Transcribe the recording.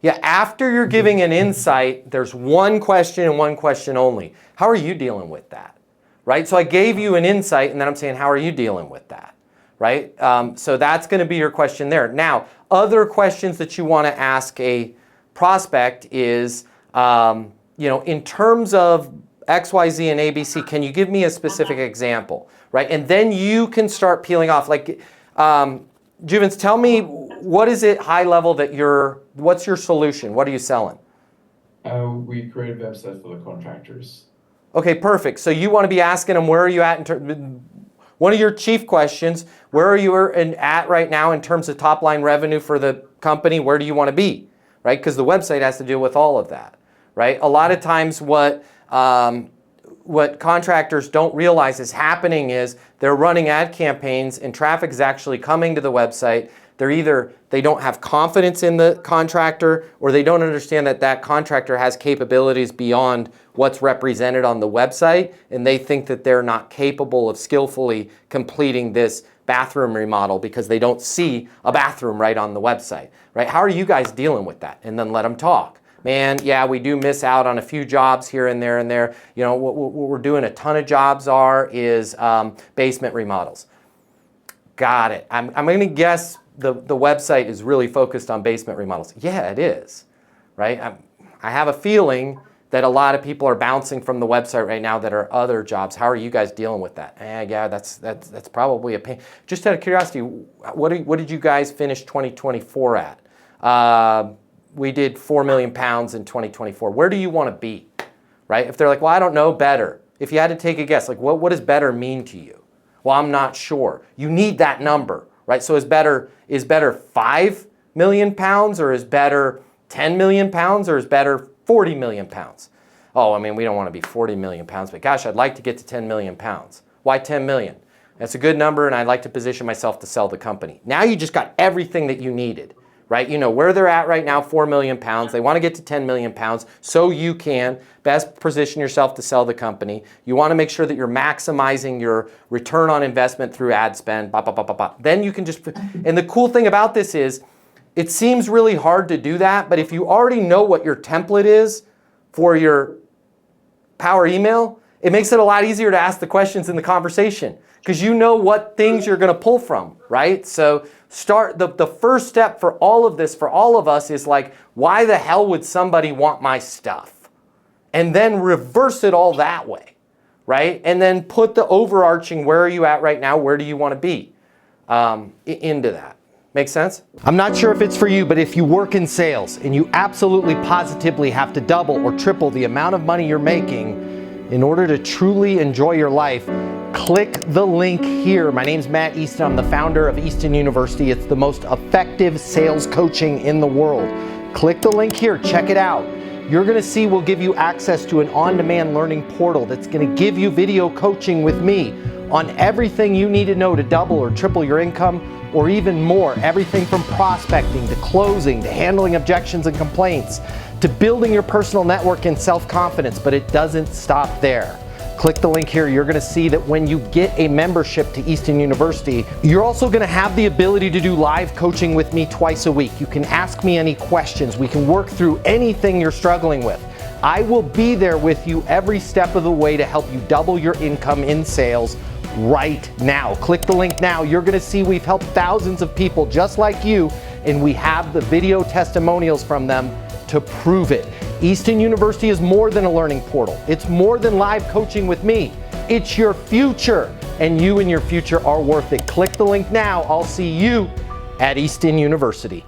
Yeah, after you're giving an insight, there's one question and one question only. How are you dealing with that? Right? So I gave you an insight and then I'm saying, how are you dealing with that? Right? So that's going to be your question there. Now, other questions that you want to ask a prospect is, in terms of X, Y, Z, and ABC, can you give me a specific example? Right? And then you can start peeling off. Like, Juvens, tell me, what is it high level that what's your solution? What are you selling? We create websites for the contractors. Okay, perfect. So you want to be asking them, where are you at one of your chief questions, where are you at right now in terms of top line revenue for the company? Where do you want to be? Right? Because the website has to do with all of that. Right? A lot of times what contractors don't realize is happening is they're running ad campaigns and traffic is actually coming to the website. They don't have confidence in the contractor, or they don't understand that that contractor has capabilities beyond what's represented on the website, and they think that they're not capable of skillfully completing this bathroom remodel because they don't see a bathroom right on the website. Right? How are you guys dealing with that? And then let them talk. Man, yeah, we do miss out on a few jobs here and there and there. You know, what we're doing a ton of jobs is basement remodels. Got it. I'm going to guess the website is really focused on basement remodels. Yeah, it is, right? I have a feeling that a lot of people are bouncing from the website right now that are other jobs. How are you guys dealing with that? Yeah, that's probably a pain. Just out of curiosity, what did you guys finish 2024 at? We did 4 million pounds in 2024. Where do you want to be, right? If they're like, well, I don't know, better. If you had to take a guess, like what does better mean to you? Well, I'm not sure. You need that number, right? So is better 5 million pounds, or is better 10 million pounds, or is better 40 million pounds? Oh, I mean, we don't want to be 40 million pounds, but gosh, I'd like to get to 10 million pounds. Why 10 million? That's a good number, and I'd like to position myself to sell the company. Now you just got everything that you needed. Right? You know where they're at right now, 4 million pounds. They want to get to 10 million pounds, so you can best position yourself to sell the company. You want to make sure that you're maximizing your return on investment through ad spend, blah, blah, blah, blah, blah. Then you can just, and the cool thing about this is, it seems really hard to do that, but if you already know what your template is for your power email, it makes it a lot easier to ask the questions in the conversation, because you know what things you're going to pull from, right? So start the first step for all of this, for all of us, is like, why the hell would somebody want my stuff? And then reverse it all that way, right? And then put the overarching, where are you at right now? Where do you want to be into that? Make sense? I'm not sure if it's for you, but if you work in sales and you absolutely positively have to double or triple the amount of money you're making in order to truly enjoy your life, click the link here. My name's Matt Easton. I'm the founder of Easton University. It's the most effective sales coaching in the world. Click the link here. Check it out. You're going to see we'll give you access to an on-demand learning portal that's going to give you video coaching with me on everything you need to know to double or triple your income, or even more. Everything from prospecting to closing to handling objections and complaints to building your personal network and self-confidence. But it doesn't stop there. Click the link here. You're going to see that when you get a membership to Easton University, you're also going to have the ability to do live coaching with me twice a week. You can ask me any questions. We can work through anything you're struggling with. I will be there with you every step of the way to help you double your income in sales right now. Click the link now. You're going to see we've helped thousands of people just like you, and we have the video testimonials from them to prove it. Easton University is more than a learning portal. It's more than live coaching with me. It's your future, and you and your future are worth it. Click the link now. I'll see you at Easton University.